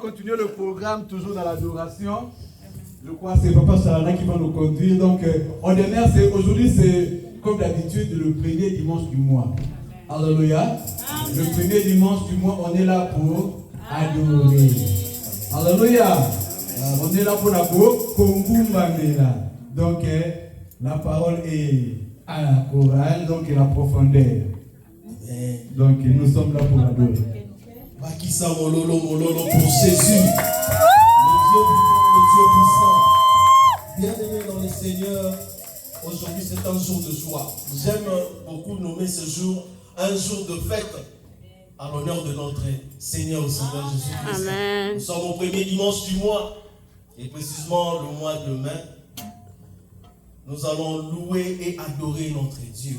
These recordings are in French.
continuer le programme toujours dans l'adoration. Je crois que c'est Papa Charana qui va nous conduire. Donc, aujourd'hui, c'est comme d'habitude le premier dimanche du mois. Alléluia. Le premier dimanche du mois, on est là pour adorer. Alléluia. On est là pour la Kongumbandela. Donc, la parole est à la chorale, donc la profondeur. Donc, nous sommes là pour adorer. Bakissa Mololo pour Jésus. Le Dieu vivant, le Dieu puissant. Bienvenue dans le Seigneur. Aujourd'hui, c'est un jour de joie. J'aime beaucoup nommer ce jour un jour de fête à l'honneur de notre Seigneur au Sauveur Jésus-Christ. Nous sommes au premier dimanche du mois et précisément le mois de mai. Nous allons louer et adorer notre Dieu.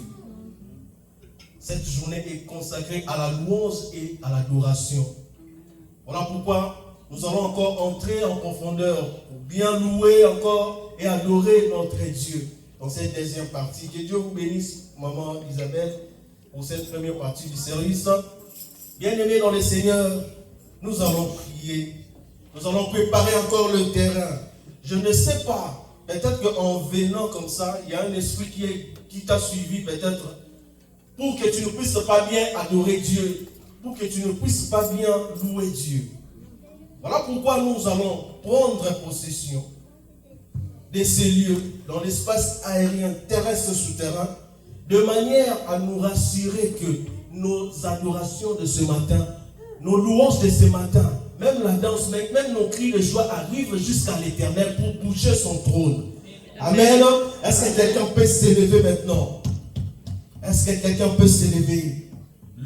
Cette journée est consacrée à la louange et à l'adoration. Voilà pourquoi nous allons encore entrer en profondeur pour bien louer encore et adorer notre Dieu dans cette deuxième partie. Que Dieu vous bénisse, Maman Isabelle, pour cette première partie du service. Bien-aimés dans le Seigneur, nous allons prier. Nous allons préparer encore le terrain. Je ne sais pas, peut-être qu'en venant comme ça, il y a un esprit qui t'a suivi peut-être pour que tu ne puisses pas bien adorer Dieu, pour que tu ne puisses pas bien louer Dieu. Voilà pourquoi nous allons prendre possession de ces lieux dans l'espace aérien, terrestre, souterrain, de manière à nous rassurer que nos adorations de ce matin, nos louanges de ce matin, même la danse, même nos cris de joie arrivent jusqu'à l'Éternel pour bouger son trône. Amen. Est-ce que quelqu'un peut s'élever maintenant? Est-ce que quelqu'un peut s'élever?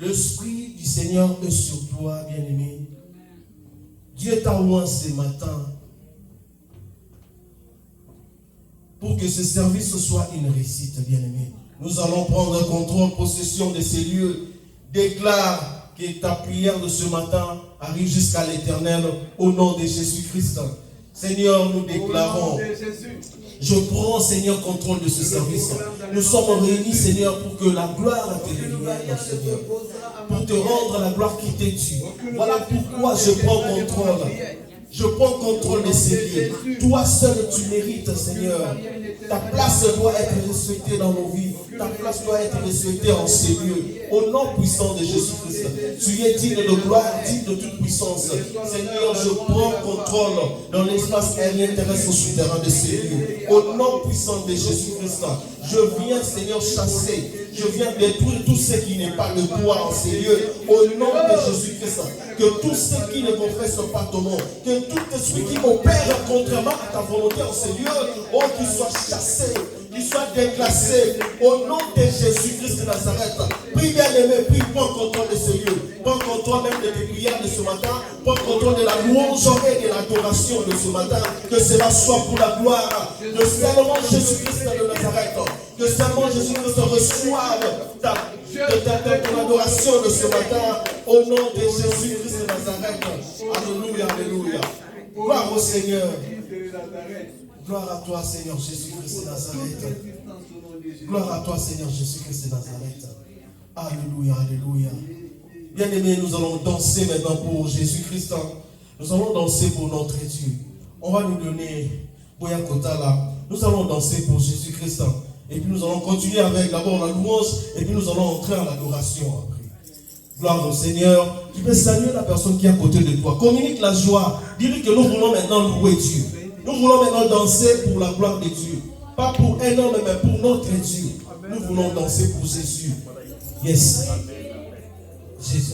L'Esprit du Seigneur est sur toi, bien-aimé. Dieu t'a oint ce matin pour que ce service soit une réussite, bien-aimé. Nous allons prendre contrôle, possession de ces lieux. Déclare que ta prière de ce matin arrive jusqu'à l'Éternel au nom de Jésus-Christ. Seigneur, nous déclarons, je prends, Seigneur, contrôle de ce service. Nous sommes réunis, Seigneur, pour que la gloire te revienne, Seigneur. Pour te rendre la gloire qui t'est due. Voilà pourquoi je prends contrôle. Je prends contrôle de ces lieux. Toi seul, tu mérites, Seigneur. Ta place doit être respectée dans nos vies. Ta place doit être respectée en ces lieux. Au nom puissant de Jésus-Christ. Tu es digne de gloire, digne de toute puissance. Seigneur, je prends contrôle dans l'espace aérien, terrestre, souterrain de ces lieux. Au nom puissant de Jésus-Christ. Je viens, Seigneur, chasser. Je viens détruire tout ce qui n'est pas de toi en ces lieux. Au nom de Jésus-Christ. Que tous ceux qui ne confessent pas ton nom, que tout esprit qui opère contrairement à ta volonté en ces lieux, oh, qu'ils soient chassés, qu'ils soient déclassés. Au nom de Jésus-Christ de Nazareth. Prie bien aimé, prie, prends contrôle de ce lieu. Prends contrôle même de tes prières de ce matin. Prends contrôle de la louange et de l'adoration de ce matin. Que cela soit pour la gloire de seulement Jésus-Christ de Nazareth. Que seulement Jésus-Christ reçoive ton adoration de ce matin. Au nom de Jésus-Christ de Nazareth. Alléluia, alléluia. Gloire au Seigneur. Gloire à toi, Seigneur Jésus-Christ de Nazareth. Gloire à toi, Seigneur Jésus-Christ de Nazareth. Alléluia, alléluia. Bien-aimés, nous allons danser maintenant pour Jésus-Christ. Nous allons danser pour notre Dieu. On va nous donner Boya Kotala. Nous allons danser pour Jésus-Christ. Et puis nous allons continuer avec d'abord la louange. Et puis nous allons entrer en adoration après. Gloire au Seigneur. Tu peux saluer la personne qui est à côté de toi. Communique la joie. Dis-lui que nous voulons maintenant louer Dieu. Nous voulons maintenant danser pour la gloire de Dieu. Pas pour un homme, mais pour notre Dieu. Nous voulons danser pour Jésus. Yes. Jésus.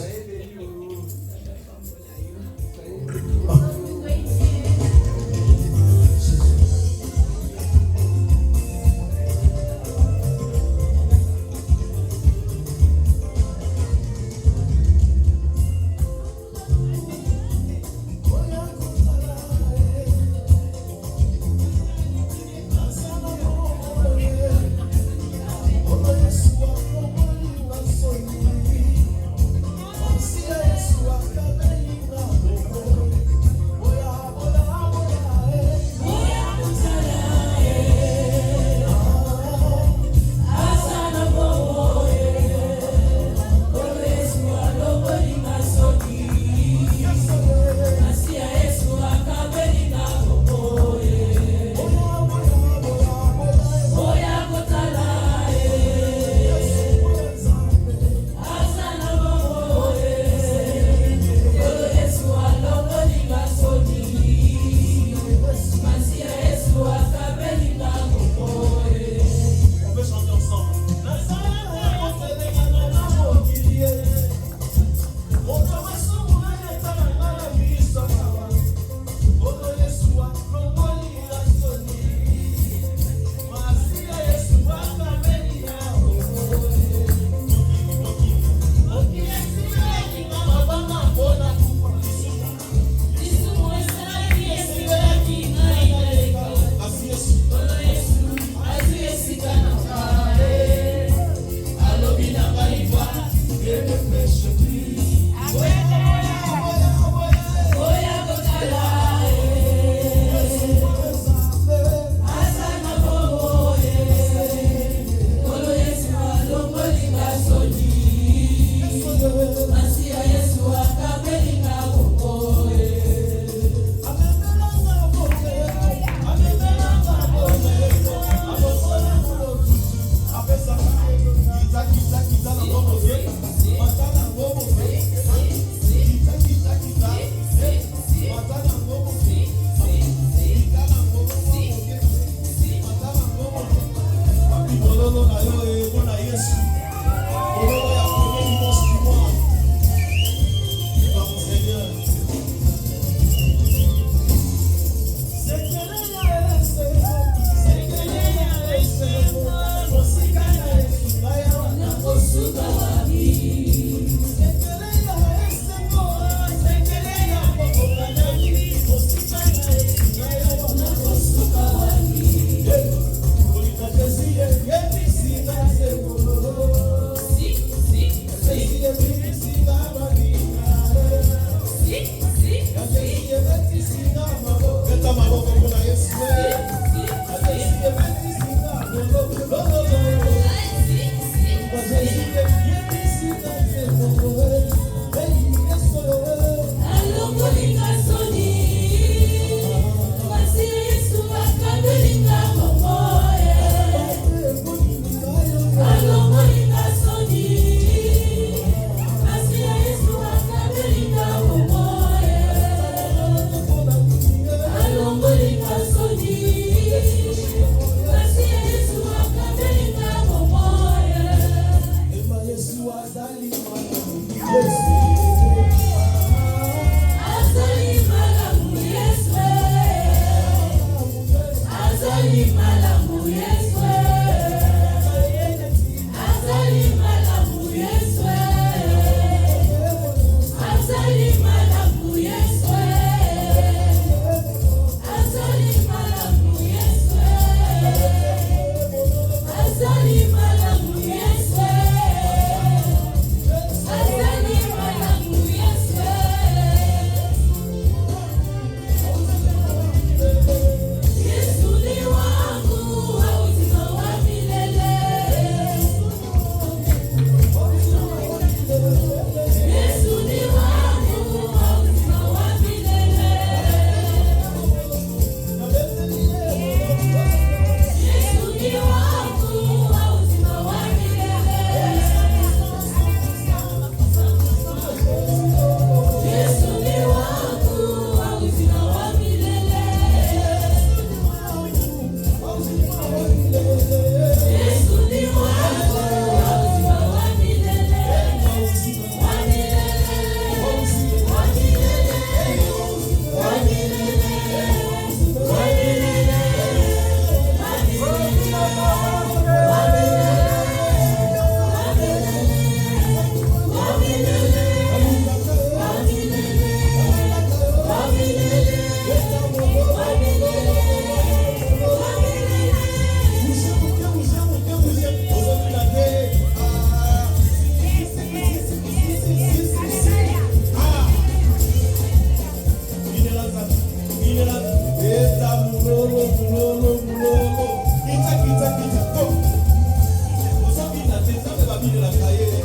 de la cahier.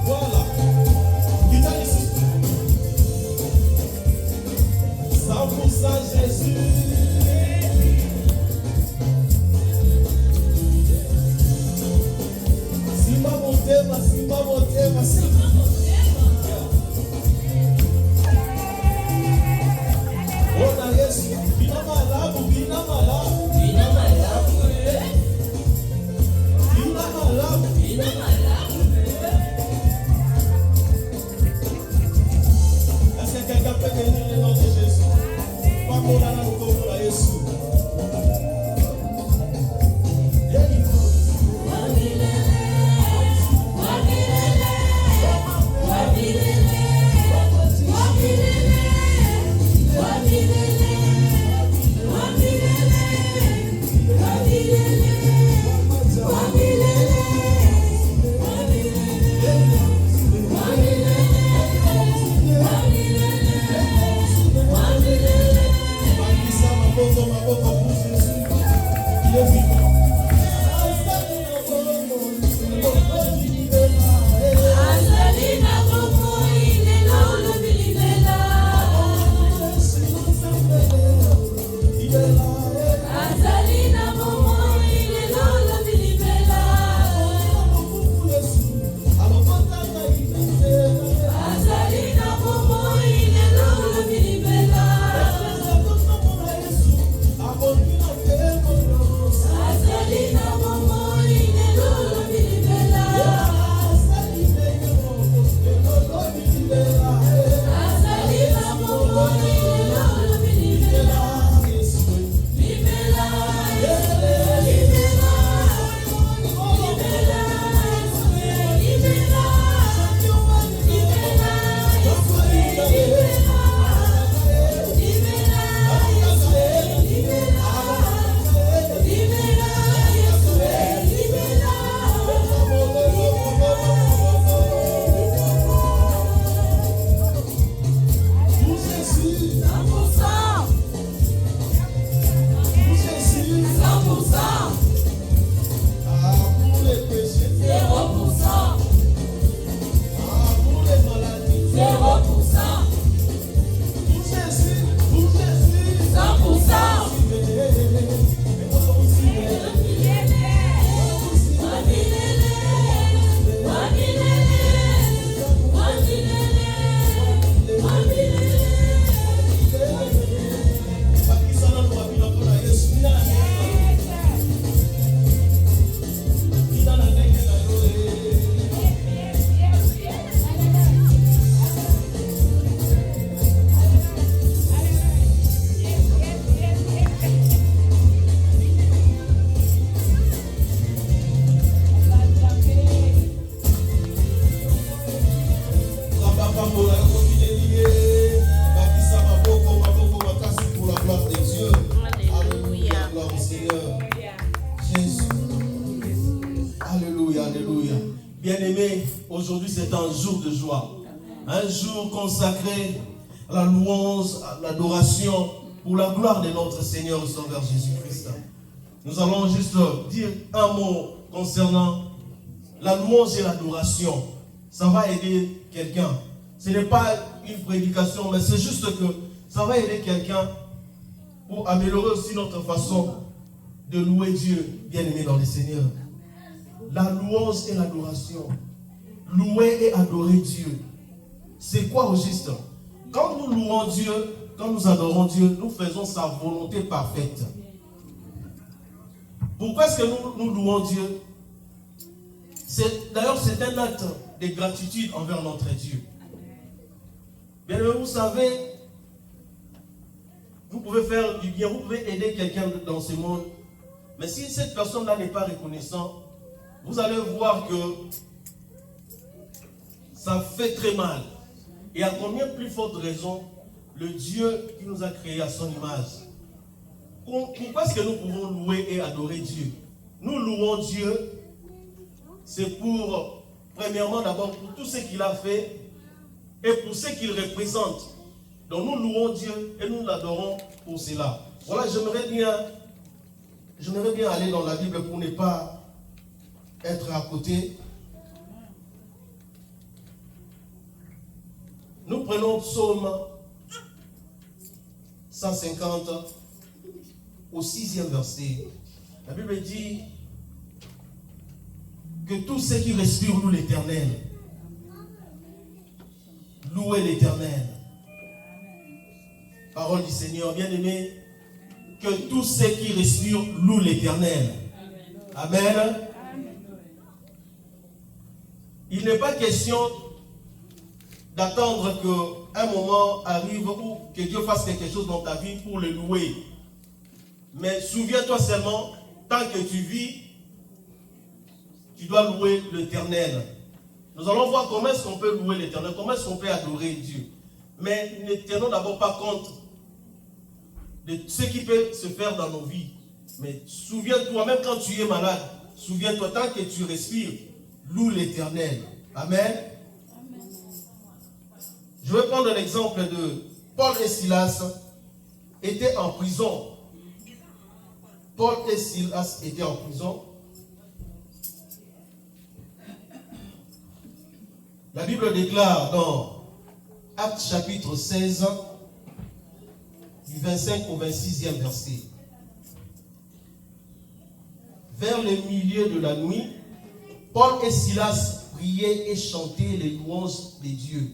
Voilà. Guitare ici. 100% Jésus. Simba Motema, Simba Motema, Simba Motema. Ona Yesu, bina malabu, bina malabu. Bina malabu, bina malabu, bina malabu. Est-ce que quelqu'un peut bénir le nom de Jésus? Pas qu'on a la recours à Jésus. Aujourd'hui, c'est un jour de joie. Un jour consacré à la louange, à l'adoration, pour la gloire de notre Seigneur et Sauveur Jésus-Christ. Nous allons juste dire un mot concernant la louange et l'adoration. Ça va aider quelqu'un. Ce n'est pas une prédication, mais c'est juste que ça va aider quelqu'un pour améliorer aussi notre façon de louer Dieu, bien-aimé dans le Seigneur. La louange et l'adoration. Louer et adorer Dieu. C'est quoi au juste? Quand nous louons Dieu, quand nous adorons Dieu, nous faisons sa volonté parfaite. Pourquoi est-ce que nous louons Dieu? D'ailleurs, c'est un acte de gratitude envers notre Dieu. Bien, vous savez, vous pouvez faire du bien, vous pouvez aider quelqu'un dans ce monde. Mais si cette personne-là n'est pas reconnaissante, vous allez voir que ça fait très mal. Et à combien plus forte raison, le Dieu qui nous a créés à son image. Pourquoi est-ce que nous pouvons louer et adorer Dieu? Nous louons Dieu, c'est pour, premièrement d'abord, pour tout ce qu'il a fait et pour ce qu'il représente. Donc nous louons Dieu et nous l'adorons pour cela. Voilà, j'aimerais bien aller dans la Bible pour ne pas être à côté. Nous prenons Psaume 150 au 6e verset. La Bible dit que tous ceux qui respirent louent l'Éternel. Louez l'Éternel. Parole du Seigneur, bien-aimé, que tous ceux qui respirent louent l'Éternel. Amen. Il n'est pas question d'attendre qu'un moment arrive où que Dieu fasse quelque chose dans ta vie pour le louer. Mais souviens-toi seulement, tant que tu vis, tu dois louer l'Éternel. Nous allons voir comment est-ce qu'on peut louer l'Éternel, comment est-ce qu'on peut adorer Dieu. Mais ne tenons d'abord pas compte de ce qui peut se faire dans nos vies. Mais souviens-toi, même quand tu es malade, souviens-toi, tant que tu respires, loue l'Éternel. Amen. Je vais prendre l'exemple de Paul et Silas étaient en prison. Paul et Silas étaient en prison. La Bible déclare dans Actes chapitre 16, du 25 au 26e verset. Vers le milieu de la nuit, Paul et Silas priaient et chantaient les louanges de Dieu.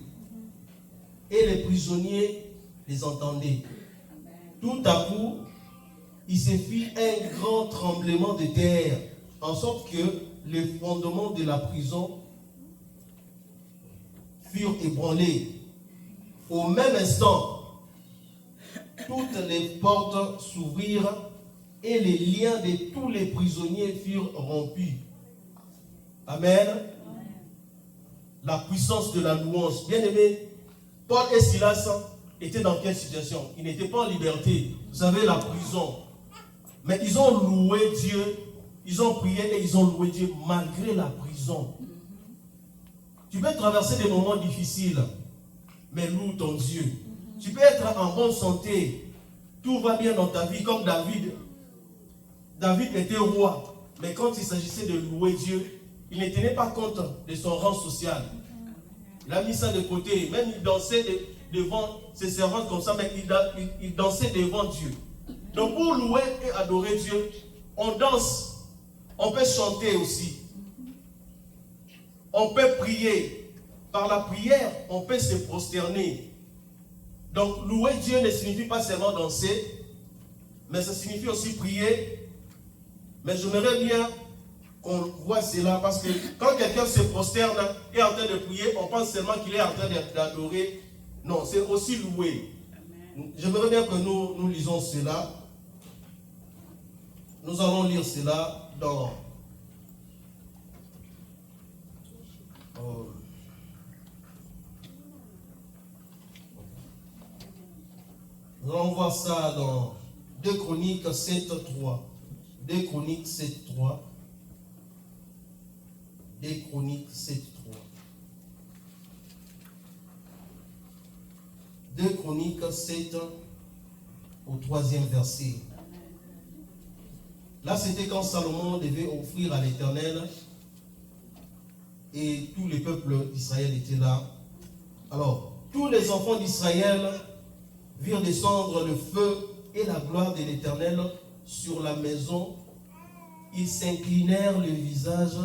Et les prisonniers les entendaient. Tout à coup, il se fit un grand tremblement de terre, en sorte que les fondements de la prison furent ébranlés. Au même instant, toutes les portes s'ouvrirent et les liens de tous les prisonniers furent rompus. Amen. La puissance de la louange. Bien-aimés, Paul et Silas étaient dans quelle situation? Ils n'étaient pas en liberté. Vous savez, la prison. Mais ils ont loué Dieu. Ils ont prié et ils ont loué Dieu malgré la prison. Tu peux traverser des moments difficiles, mais loue ton Dieu. Tu peux être en bonne santé. Tout va bien dans ta vie comme David. David était roi. Mais quand il s'agissait de louer Dieu, il ne tenait pas compte de son rang social. Il a mis ça de côté. Même il dansait devant ses servantes comme ça, mais il dansait devant Dieu. Donc pour louer et adorer Dieu, on danse. On peut chanter aussi. On peut prier. Par la prière, on peut se prosterner. Donc louer Dieu ne signifie pas seulement danser, mais ça signifie aussi prier. Mais j'aimerais bien qu'on voit cela, parce que quand quelqu'un se prosterne et est en train de prier, on pense seulement qu'il est en train d'adorer. Non, c'est aussi louer. J'aimerais bien que nous lisons cela. Nous allons lire cela dans nous allons voir ça dans 2 Chroniques 7.3. 2 Chroniques 7.3. 2 Chroniques 7.3. 2 Chroniques 7 au 3e verset. Là, c'était quand Salomon devait offrir à l'Éternel et tout le peuple d'Israël était là. Alors, tous les enfants d'Israël virent descendre le feu et la gloire de l'Éternel sur la maison. Ils s'inclinèrent le visage.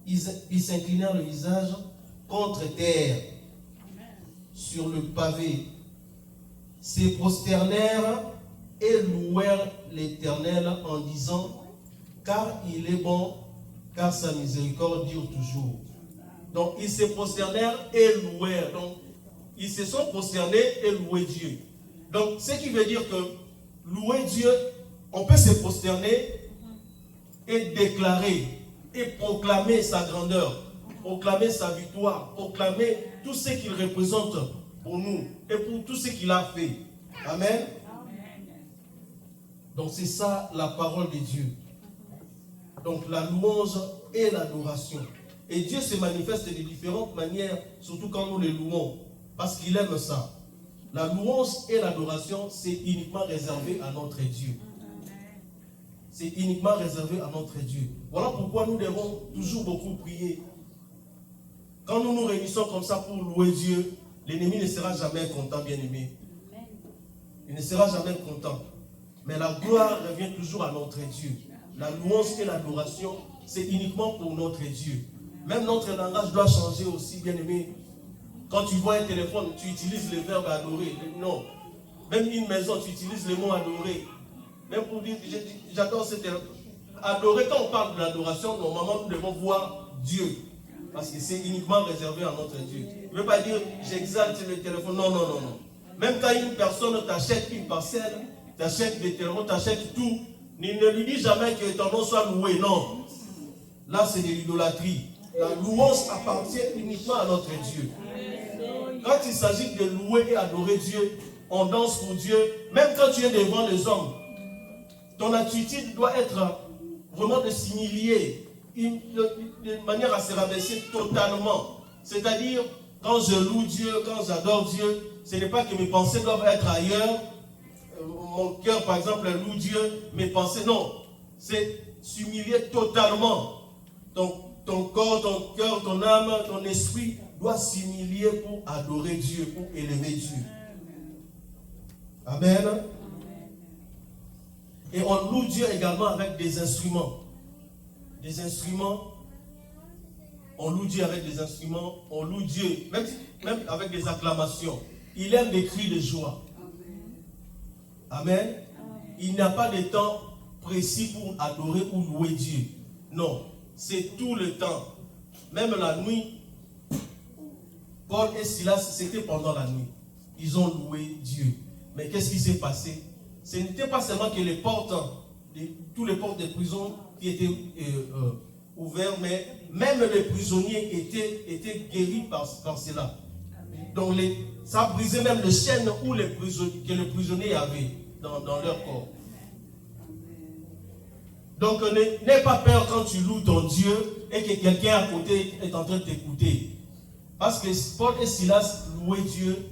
Ils s'inclinèrent le visage contre terre, sur le pavé, se prosternèrent et louèrent l'Éternel en disant, car il est bon, car sa miséricorde dure toujours. Donc ils se prosternèrent et louèrent. Donc ils se sont prosternés et loué Dieu. Donc ce qui veut dire que louer Dieu, on peut se prosterner et déclarer et proclamer sa grandeur, proclamer sa victoire, proclamer tout ce qu'il représente pour nous et pour tout ce qu'il a fait. Amen. Donc c'est ça la parole de Dieu. Donc la louange et l'adoration. Et Dieu se manifeste de différentes manières, surtout quand nous le louons, parce qu'il aime ça. La louange et l'adoration, c'est uniquement réservé à notre Dieu. c'est uniquement réservé à notre Dieu. Voilà pourquoi nous devons toujours beaucoup prier. Quand nous nous réunissons comme ça pour louer Dieu, l'ennemi ne sera jamais content, bien-aimé. Il ne sera jamais content. Mais la gloire revient toujours à notre Dieu. La louange et l'adoration, c'est uniquement pour notre Dieu. Même notre langage doit changer aussi, bien-aimé. Quand tu vois un téléphone, tu utilises le verbe adorer. Non. Même une maison, tu utilises le mot adorer. Même pour dire, j'adore ce téléphone. Adorer, quand on parle de l'adoration, normalement, nous devons voir Dieu. Parce que c'est uniquement réservé à notre Dieu. Il ne veut pas dire, j'exalte le téléphone. Non, non, non, non. Même quand une personne t'achète une parcelle, t'achète des téléphones, t'achète tout, ne lui dis jamais que ton nom soit loué. Non. Là, c'est de l'idolâtrie. La louange appartient uniquement à notre Dieu. Quand il s'agit de louer et adorer Dieu, on danse pour Dieu. Même quand tu es devant les hommes, ton attitude doit être vraiment de s'humilier, de manière à se rabaisser totalement. C'est-à-dire, quand je loue Dieu, quand j'adore Dieu, ce n'est pas que mes pensées doivent être ailleurs. Mon cœur, par exemple, loue Dieu, mes pensées, non. C'est s'humilier totalement. Ton corps, ton cœur, ton âme, ton esprit doit s'humilier pour adorer Dieu, pour élever Dieu. Amen. Et on loue Dieu également avec des instruments. Des instruments. On loue Dieu avec des instruments. On loue Dieu, même avec des acclamations. Il aime des cris de joie. Amen. Il n'y a pas de temps précis pour adorer ou louer Dieu. Non. C'est tout le temps. Même la nuit, Paul et Silas, c'était pendant la nuit. Ils ont loué Dieu. Mais qu'est-ce qui s'est passé? Ce n'était pas seulement que les portes, tous les portes des prisons qui étaient ouvertes, mais même les prisonniers étaient guéris par cela. Donc ça brisait même les chaînes que les prisonniers avaient dans leur corps. Donc n'aie pas peur quand tu loues ton Dieu et que quelqu'un à côté est en train de t'écouter. Parce que Paul et Silas louaient Dieu.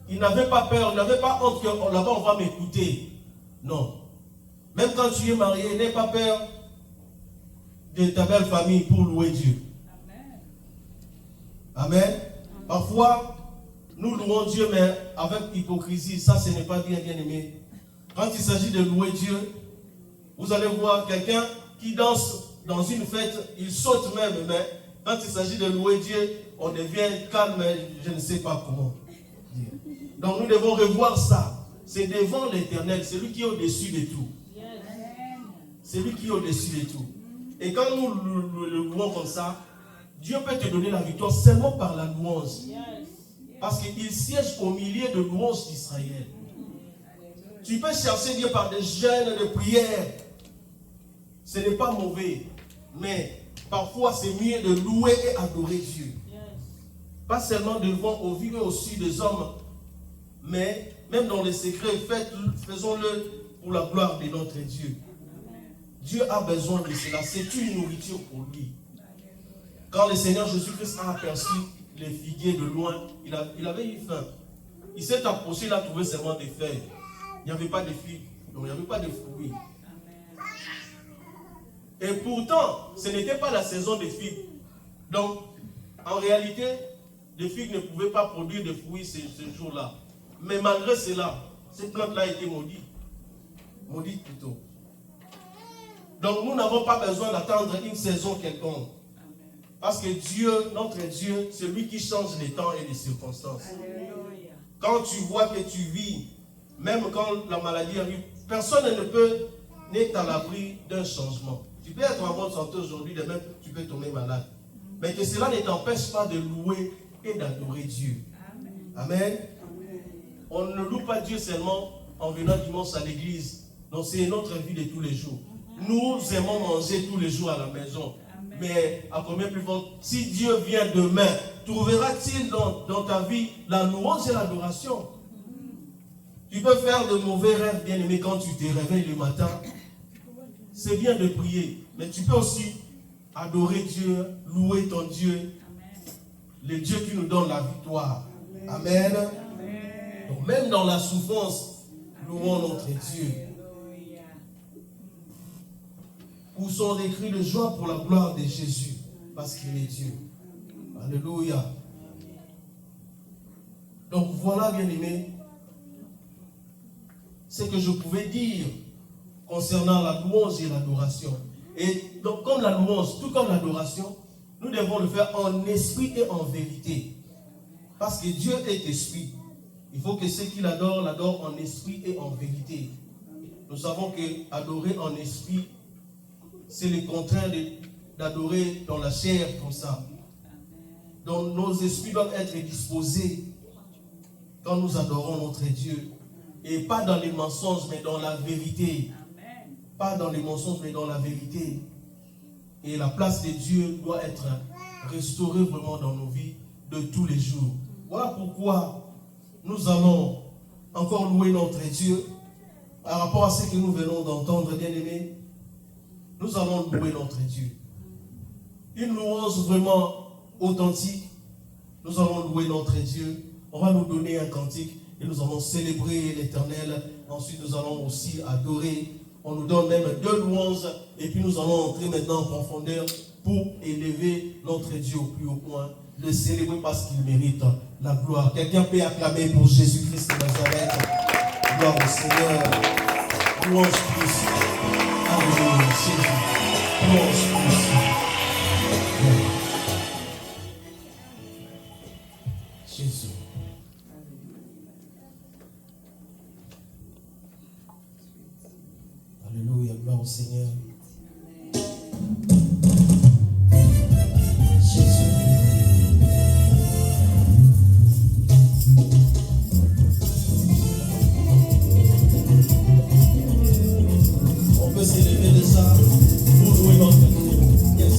Ils n'avaient pas peur, ils n'avaient pas honte que là-bas on va m'écouter. Non. Même quand tu es marié, n'aie pas peur de ta belle famille pour louer Dieu. Amen. Amen. Parfois, nous louons Dieu, mais avec hypocrisie. Ça, ce n'est pas bien, bien aimé. Quand il s'agit de louer Dieu, vous allez voir quelqu'un qui danse dans une fête, il saute même, mais quand il s'agit de louer Dieu, on devient calme, je ne sais pas comment dire. Donc nous devons revoir ça. C'est devant l'Éternel, c'est lui qui est au-dessus de tout. C'est lui qui est au-dessus de tout. Et quand nous le louons comme ça, Dieu peut te donner la victoire seulement par la louange. Parce qu'il siège au milieu de louanges d'Israël. Tu peux chercher Dieu par des jeûnes, de prières. Ce n'est pas mauvais. Mais parfois, c'est mieux de louer et adorer Dieu. Pas seulement devant, au vu et au su des hommes, mais même dans les secrets, faisons-le pour la gloire de notre Dieu. Dieu a besoin de cela. C'est une nourriture pour lui. Quand le Seigneur Jésus-Christ a aperçu les figuiers de loin, il avait eu faim. Il s'est approché, il a trouvé seulement des feuilles. Il n'y avait pas de figues, donc il n'y avait pas de fruits. Et pourtant, ce n'était pas la saison des figues. Donc, en réalité, les figues ne pouvaient pas produire de fruits ce jour-là. Mais malgré cela, cette plante-là a été maudite. Maudite plutôt. Donc, nous n'avons pas besoin d'attendre une saison quelconque. Parce que Dieu, notre Dieu, c'est lui qui change les temps et les circonstances. Alléluia. Quand tu vois que tu vis, même quand la maladie arrive, personne n'est à l'abri d'un changement. Tu peux être en bonne santé aujourd'hui, demain tu peux tomber malade. Mais que cela ne t'empêche pas de louer et d'adorer Dieu. Amen. Amen. On ne loue pas Dieu seulement en venant dimanche à l'église. Non, c'est notre vie de tous les jours. Nous aimons manger tous les jours à la maison. Mais à combien plus fort, si Dieu vient demain, trouvera-t-il dans ta vie la louange et l'adoration? Tu peux faire de mauvais rêves, bien aimé, quand tu te réveilles le matin. C'est bien de prier, mais tu peux aussi adorer Dieu, louer ton Dieu, le Dieu qui nous donne la victoire. Amen. Donc même dans la souffrance, louons notre Dieu. où sont des cris de joie pour la gloire de Jésus, parce qu'il est Dieu. Alléluia. Donc voilà, bien-aimés, ce que je pouvais dire concernant la louange et l'adoration. Et donc, comme la louange, tout comme l'adoration, nous devons le faire en esprit et en vérité. Parce que Dieu est esprit. Il faut que ceux qui l'adorent, l'adorent en esprit et en vérité. Nous savons que adorer en esprit, c'est le contraire d'adorer dans la chair comme ça. Donc nos esprits doivent être disposés quand nous adorons notre Dieu. Et pas dans les mensonges, mais dans la vérité. Pas dans les mensonges, mais dans la vérité. Et la place de Dieu doit être restaurée vraiment dans nos vies de tous les jours. Voilà pourquoi nous allons encore louer notre Dieu par rapport à ce que nous venons d'entendre, bien-aimés. Nous allons louer notre Dieu. Une louange vraiment authentique. Nous allons louer notre Dieu. On va nous donner un cantique et nous allons célébrer l'Éternel. Ensuite, nous allons aussi adorer. On nous donne même 2 louanges et puis nous allons entrer maintenant en profondeur pour élever notre Dieu au plus haut point, le célébrer parce qu'il mérite la gloire. Quelqu'un peut acclamer pour Jésus-Christ de Nazareth. Gloire au Seigneur. Louange plus. Alléluia, Jésus. Louange plus. Jésus. Alléluia, gloire au Seigneur. Jésus. On peut s'élever de ça pour louer notre Dieu. Yes.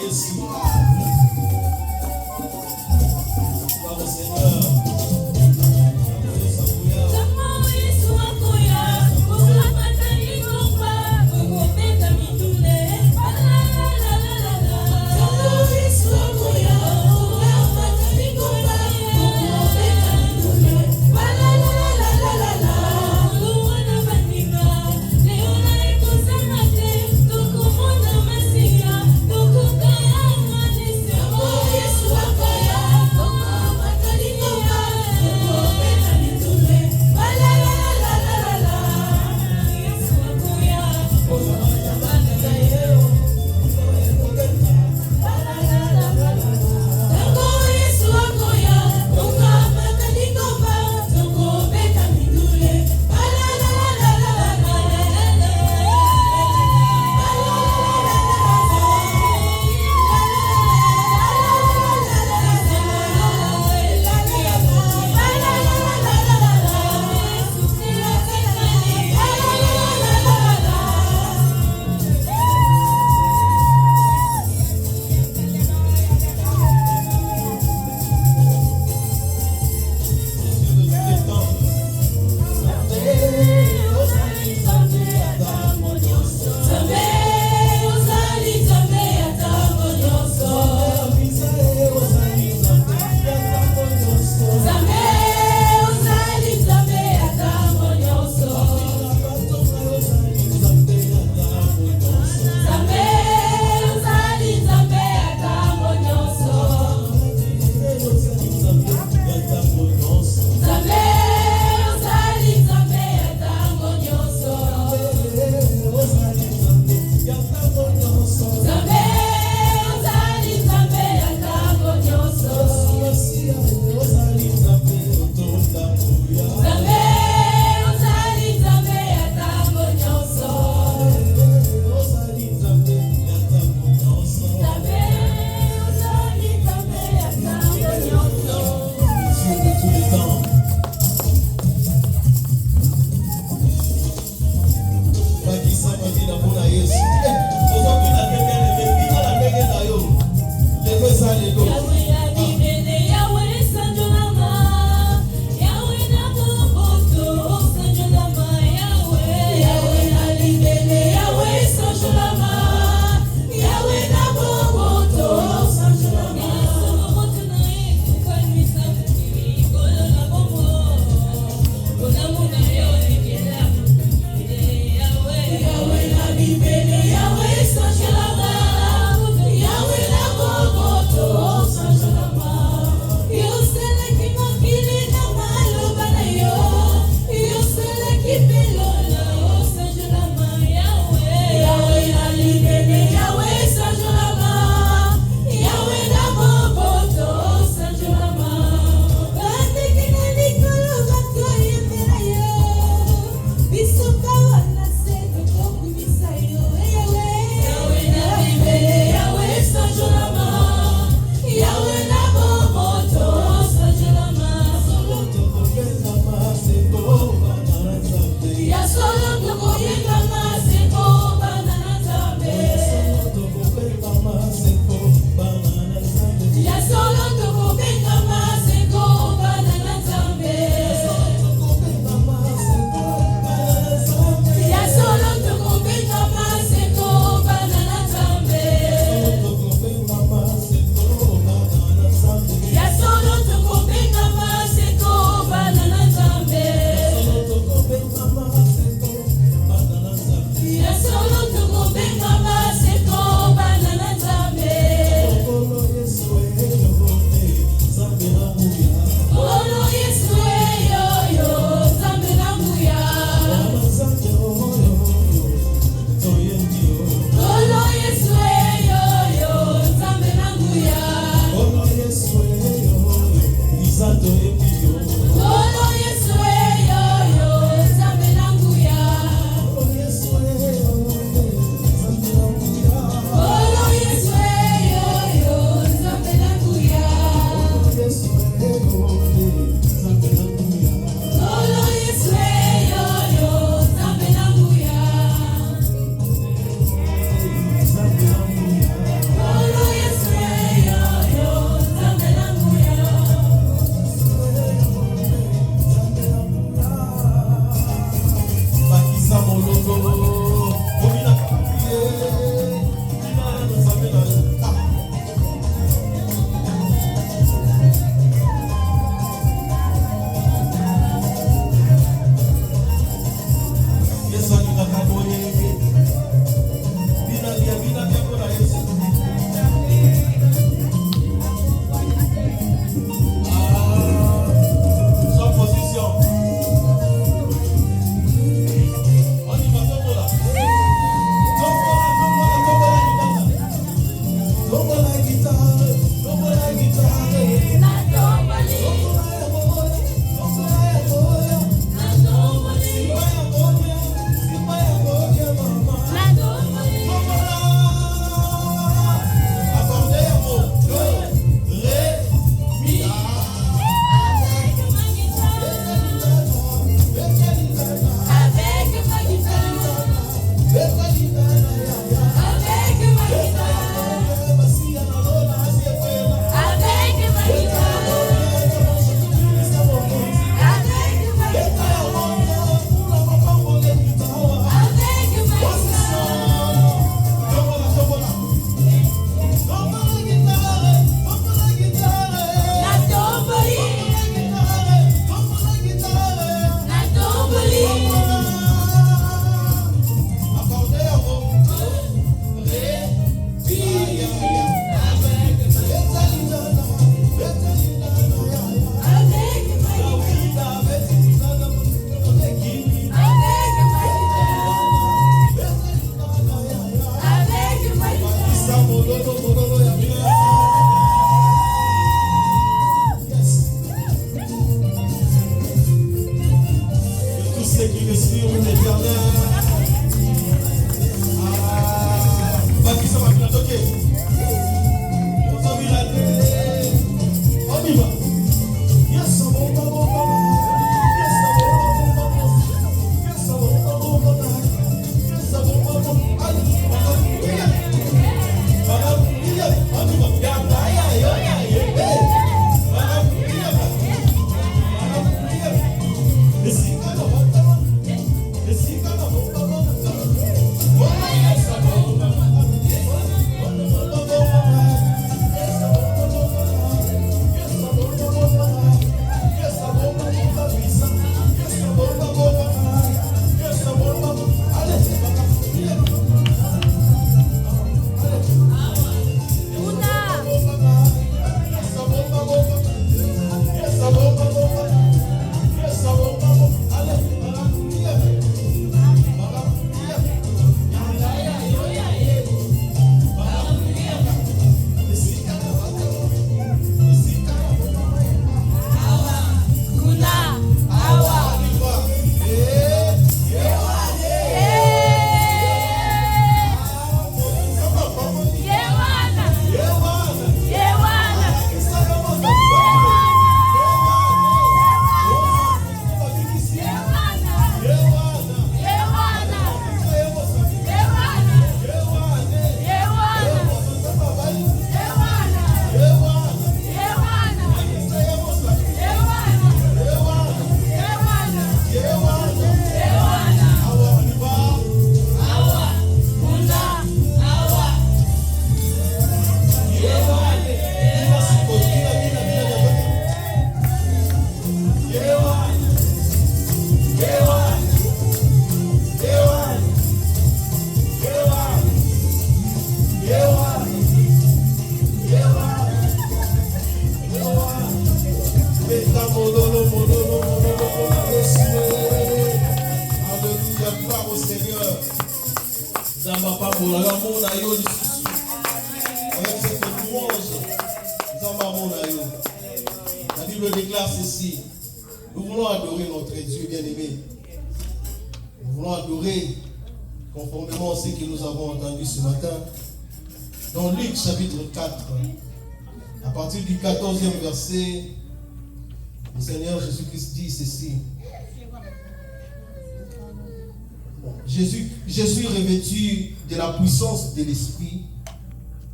Yesu. Gloire au Seigneur. Thank you. Ramon Ayo ici. Avec cette louange, Zambamon Ayo. La Bible déclare ceci. Nous voulons adorer notre Dieu bien-aimé. Nous voulons adorer conformément à ce que nous avons entendu ce matin. Dans Luc chapitre 4, à partir du 14e verset, le Seigneur Jésus-Christ dit ceci. Jésus revêtu de la puissance de l'Esprit,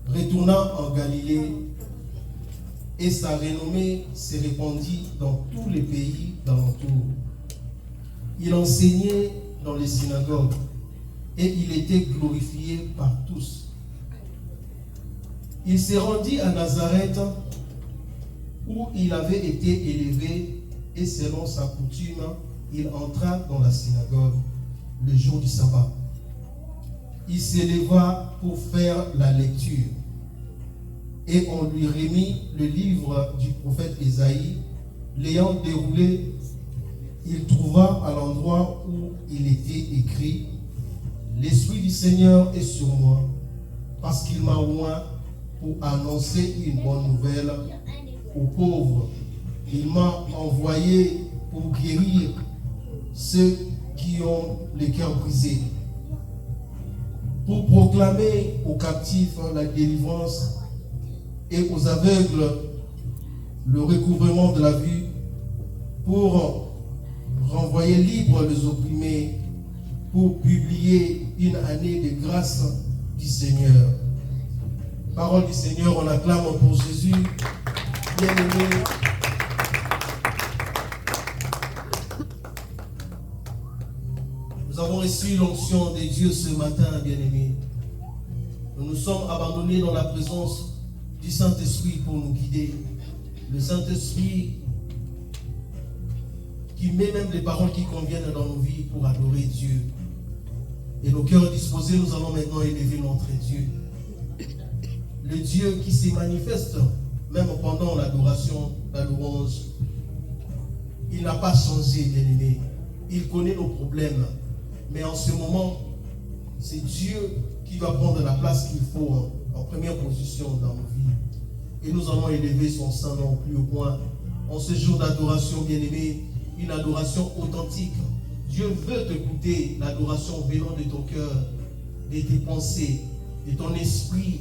retourna en Galilée, et sa renommée se répandit dans tous les pays d'alentour. Il enseignait dans les synagogues, et il était glorifié par tous. Il se rendit à Nazareth, où il avait été élevé, et selon sa coutume, il entra dans la synagogue le jour du sabbat. Il s'éleva pour faire la lecture, et on lui remit le livre du prophète Ésaïe. L'ayant déroulé, il trouva à l'endroit où il était écrit: l'Esprit du Seigneur est sur moi, parce qu'il m'a oint pour annoncer une bonne nouvelle aux pauvres. Il m'a envoyé pour guérir ceux qui ont les cœurs brisés, pour proclamer aux captifs la délivrance et aux aveugles le recouvrement de la vue, pour renvoyer libres les opprimés, pour publier une année de grâce du Seigneur. Parole du Seigneur, on acclame pour Jésus. Bien-aimé, nous avons reçu l'onction de Dieu ce matin, bien-aimé. Nous nous sommes abandonnés dans la présence du Saint-Esprit pour nous guider. Le Saint-Esprit qui met même les paroles qui conviennent dans nos vies pour adorer Dieu. Et nos cœurs disposés, nous allons maintenant élever notre Dieu. Le Dieu qui se manifeste même pendant l'adoration, la louange. Il n'a pas changé, bien-aimé. Il connaît nos problèmes. Mais en ce moment, c'est Dieu qui va prendre la place qu'il faut en première position dans nos vies. Et nous allons élever son sang non plus au point. En ce jour d'adoration, bien-aimé, une adoration authentique. Dieu veut t'écouter, l'adoration venant de ton cœur, de tes pensées, de ton esprit.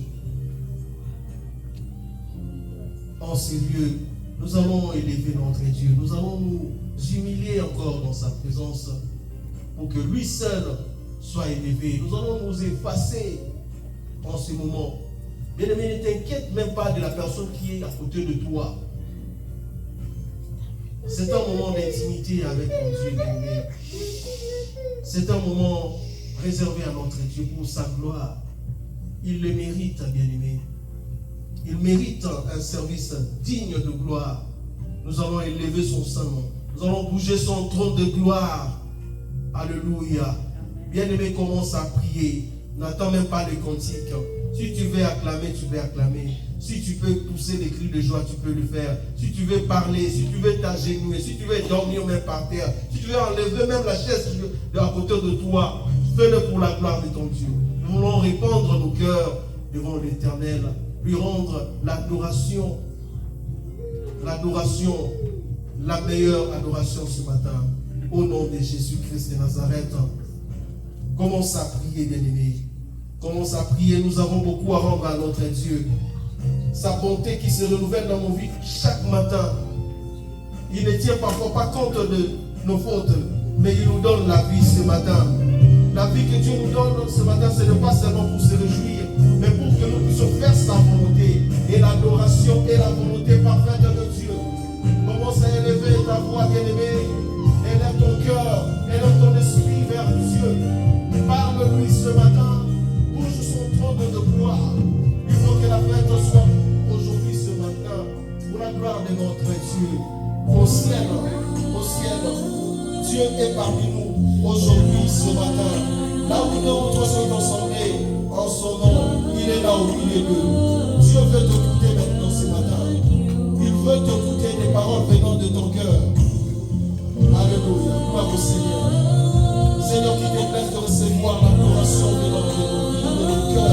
En ces lieux, nous allons élever notre Dieu. Nous allons nous humilier encore dans sa présence pour que lui seul soit élevé. Nous allons nous effacer en ce moment. Bien-aimé, ne t'inquiète même pas de la personne qui est à côté de toi. C'est un moment d'intimité avec ton Dieu, bien-aimé. C'est un moment réservé à notre Dieu pour sa gloire. Il le mérite, bien-aimé. Il mérite un service digne de gloire. Nous allons élever son Saint-Nom. Nous allons bouger son trône de gloire. Alléluia. Bien-aimé, commence à prier. N'attends même pas les cantiques. Si tu veux acclamer, tu veux acclamer. Si tu peux pousser des cris de joie, tu peux le faire. Si tu veux parler, si tu veux t'agenouiller, si tu veux dormir même par terre, si tu veux enlever même la chaise de la côté de toi, fais-le pour la gloire de ton Dieu. Nous voulons répandre nos cœurs devant l'Éternel, lui rendre l'adoration, la meilleure adoration ce matin. Au nom de Jésus-Christ de Nazareth, commence à prier, bien-aimé. Commence à prier. Nous avons beaucoup à rendre à notre Dieu. Sa bonté qui se renouvelle dans nos vies chaque matin. Il ne tient parfois pas compte de nos fautes, mais il nous donne la vie ce matin. La vie que Dieu nous donne ce matin, ce n'est pas seulement pour se réjouir, mais pour que nous puissions faire sa volonté. Et l'adoration est la volonté parfaite de Dieu. Commence à élever ta voix, bien-aimé. Élève ton cœur, élève ton esprit vers Dieu. Parle-lui ce matin. Bouge son trône de gloire. Il faut que la fête soit aujourd'hui, ce matin, pour la gloire de notre Dieu. Au ciel, Dieu est parmi nous aujourd'hui, ce matin. Là où deux ou trois sont ensemblés, en son nom, il est là au milieu d'eux. Dieu veut t'écouter maintenant ce matin. Il veut t'écouter des paroles venant de ton cœur. Alléluia, gloire au Seigneur. Seigneur, qui te plaise de recevoir l'adoration venant de nos vies, de nos cœurs.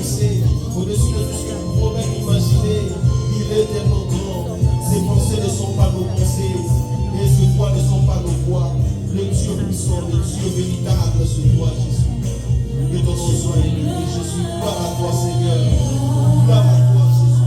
pensées, au-dessus de tout ce que nous pouvons même imaginer. Il est tellement grand. Ses pensées ne sont pas nos pensées, et ses voix ne sont pas nos voix. Le Dieu puissant, le Dieu véritable, c'est toi, Jésus. Que ton nom soit élevé, Jésus. Gloire à toi, Seigneur. Gloire à toi, Jésus.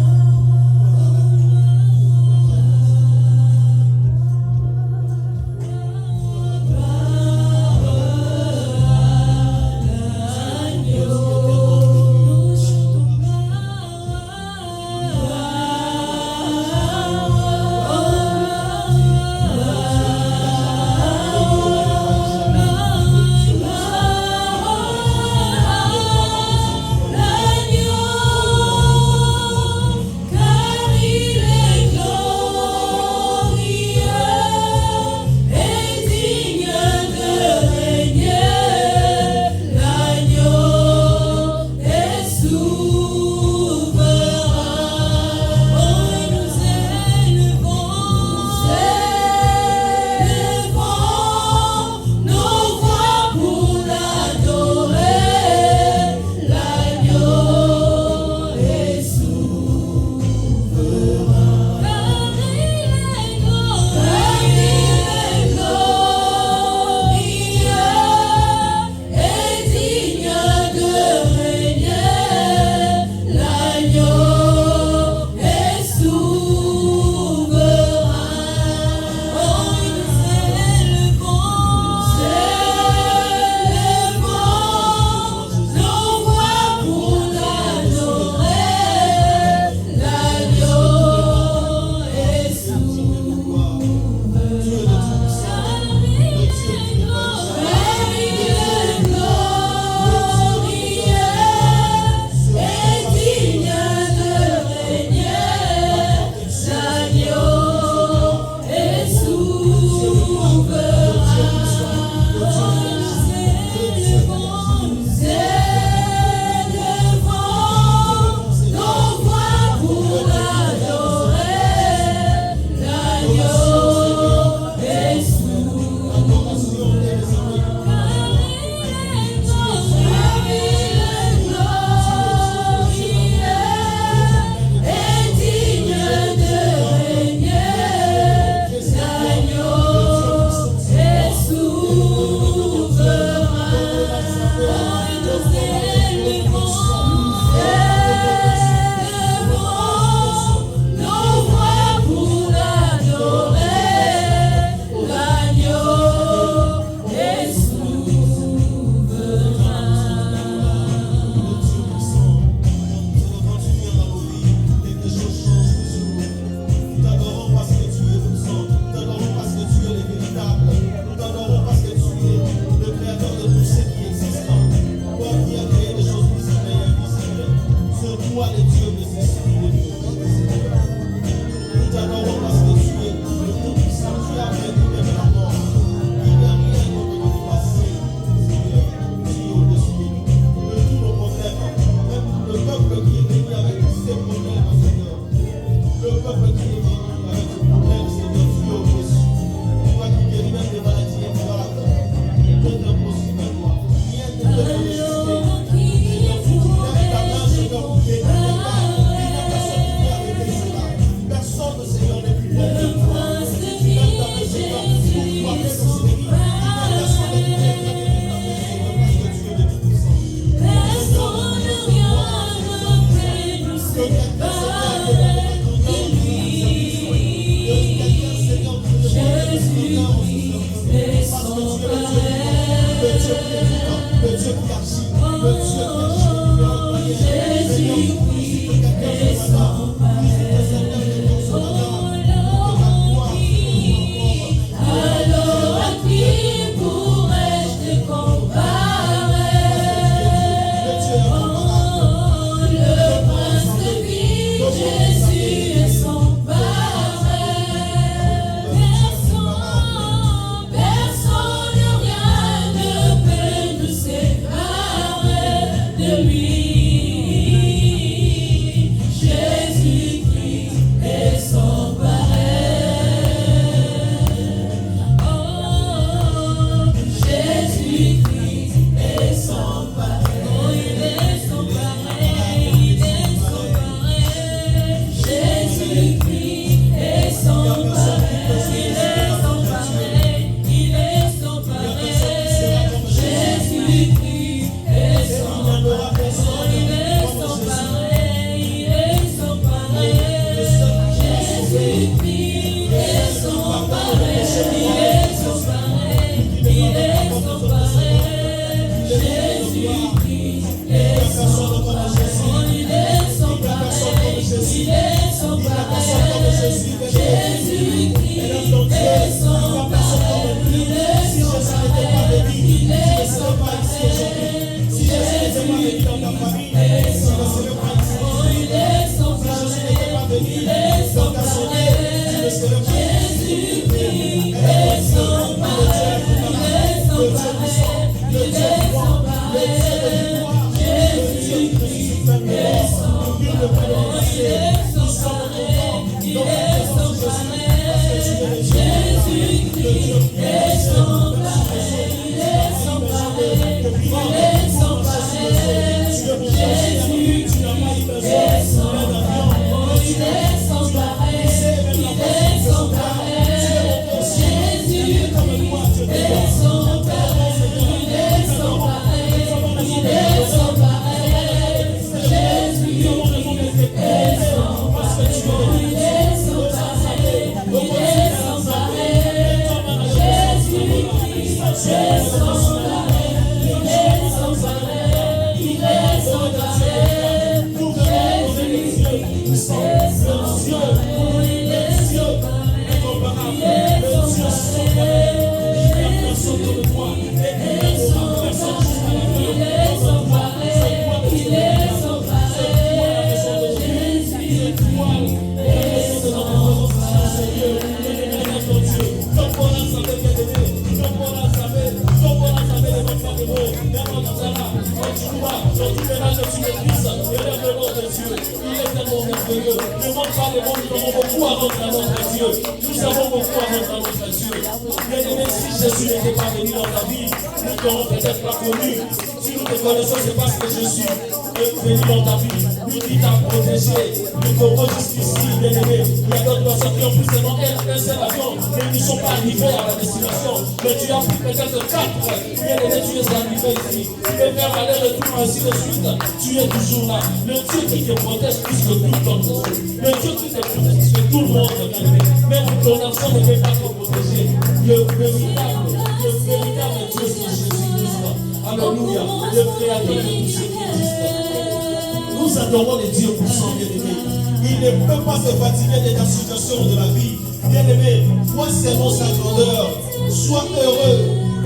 Nous adorons les dieux pour son bien-aimé. Il ne peut pas se fatiguer des situations de la vie. Bien-aimé, vois seulement sa grandeur. Sois heureux.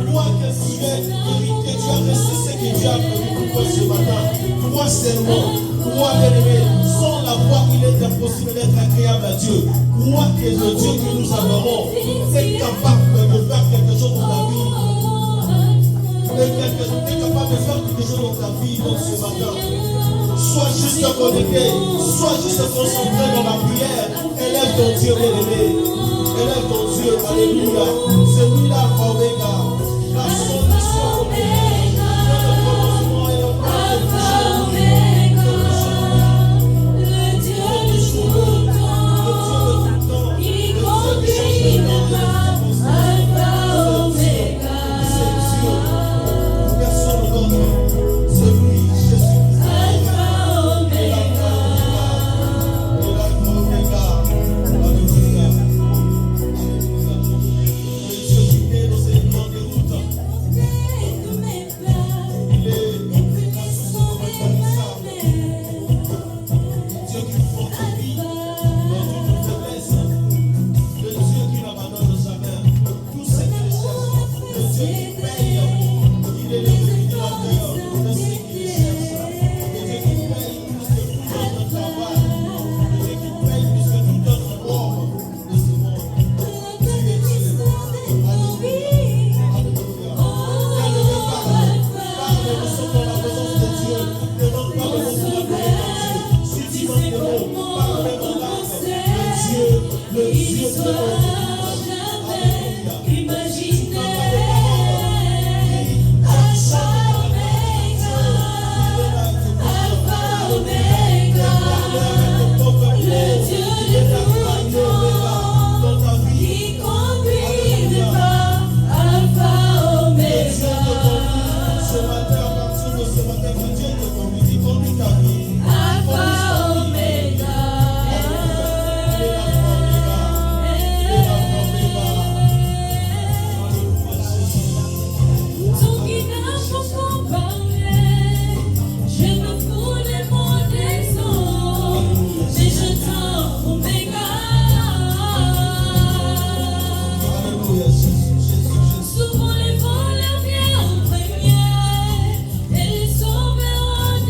Crois que tu es hérité, tu as reçu ce que Dieu a prévu pour toi ce matin. Crois seulement. Crois, bien-aimé. Sans la foi, il est impossible d'être agréable à Dieu. Crois que le Dieu que nous adorons est capable de faire quelque chose dans ta vie. Tu es capable de faire quelque chose dans ta vie dans ce matin. Sois juste connecté, sois juste concentré dans la prière. Élève ton Dieu bien-aimé. Élève ton Dieu, alléluia. C'est lui la Oméga, la solution au monde. Le commencement et le plan le Dieu du tout temps, qui conduit le pas, Alpha Oméga. Personne d'autre, c'est lui, Jésus. Souvent les voleurs viennent en première, et les sauveurs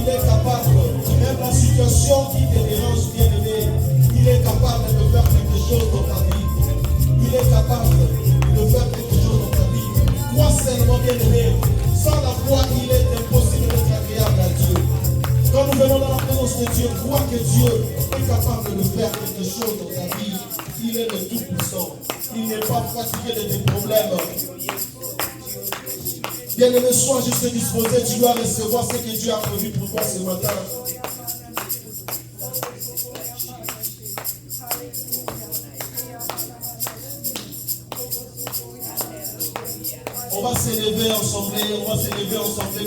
Il est capable. Même la situation qui te dérange, bien-aimé, il est capable de faire quelque chose dans ta vie. Il est capable de faire quelque chose dans ta vie. Crois seulement, bien-aimé. Sans la foi, il est impossible d'être agréable à Dieu. Quand nous venons dans la présence de Dieu, crois que Dieu est capable de faire quelque chose dans ta vie. Il est le Tout-Puissant. Il n'est pas fatigué de tes problèmes. Bien-aimé, sois juste disposé. Tu dois recevoir ce que Dieu a prévu pour toi ce matin. On va s'élever ensemble,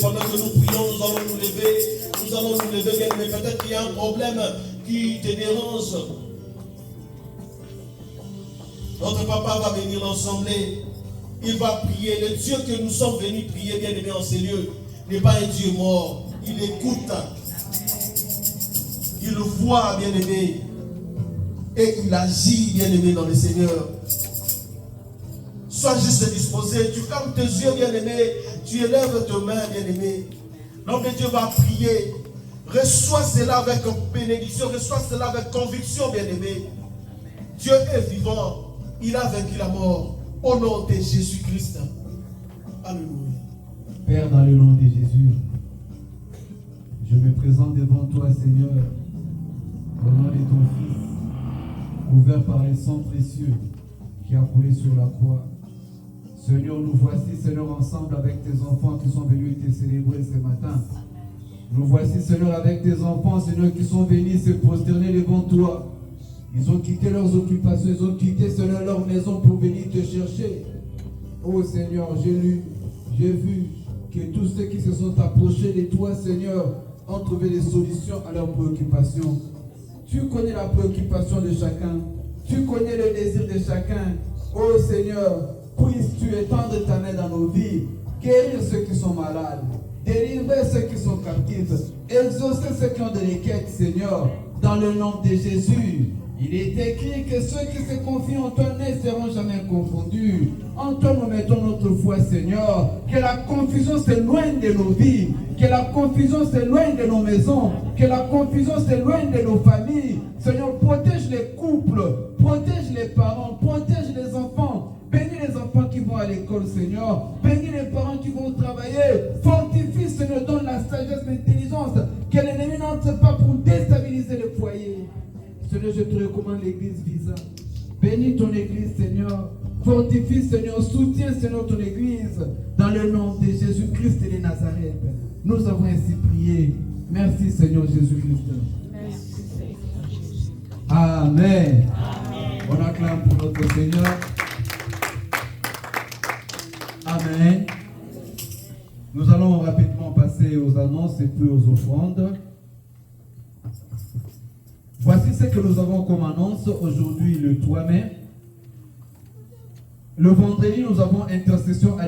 pendant que nous prions, nous allons nous lever, bien, mais peut-être qu'il y a un problème qui te dérange. Notre papa va venir ensemble, il va prier. Le Dieu que nous sommes venus prier, bien aimé en ces lieux, n'est pas un Dieu mort, il écoute, il voit, bien aimé, et il agit, bien aimé, dans le Seigneur. Sois juste disposé, tu fermes tes yeux, bien-aimé, tu élèves tes mains, bien-aimé. L'homme de Dieu va prier. Reçois cela avec bénédiction, reçois cela avec conviction, bien-aimé. Dieu est vivant, il a vaincu la mort. Au nom de Jésus-Christ. Alléluia. Père, dans le nom de Jésus, je me présente devant toi, Seigneur, au nom de ton Fils, couvert par le sang précieux qui a coulé sur la croix. Seigneur, nous voici, Seigneur, ensemble avec tes enfants qui sont venus te célébrer ce matin. Nous voici, Seigneur, avec tes enfants, Seigneur, qui sont venus se prosterner devant toi. Ils ont quitté leurs occupations, ils ont quitté, Seigneur, leur maison pour venir te chercher. Oh Seigneur, j'ai vu que tous ceux qui se sont approchés de toi, Seigneur, ont trouvé des solutions à leurs préoccupations. Tu connais la préoccupation de chacun. Tu connais le désir de chacun. Oh Seigneur, puisses-tu étendre ta main dans nos vies, guérir ceux qui sont malades, délivrer ceux qui sont captifs, exaucer ceux qui ont des quêtes, Seigneur, dans le nom de Jésus. Il est écrit que ceux qui se confient en toi ne seront jamais confondus. En toi, nous mettons notre foi, Seigneur. Que la confusion s'éloigne de nos vies. Que la confusion s'éloigne de nos maisons. Que la confusion s'éloigne de nos familles. Seigneur, protège les couples. Protège les parents. Protège les enfants. Bénis les enfants qui vont à l'école, Seigneur. Bénis les parents qui vont travailler. Fortifie, Seigneur, donne la sagesse, l'intelligence. Que l'ennemi n'entre pas pour déstabiliser le foyer. Seigneur, je te recommande l'église Visa. Bénis ton église, Seigneur. Fortifie, Seigneur. Soutiens, Seigneur, ton église. Dans le nom de Jésus-Christ et de Nazareth. Nous avons ainsi prié. Merci, Seigneur Jésus-Christ. Amen. On acclame pour notre Seigneur. Amen. Nous allons rapidement passer aux annonces et puis aux offrandes. Voici ce que nous avons comme annonce aujourd'hui, le 3 mai. Le vendredi, nous avons intercession à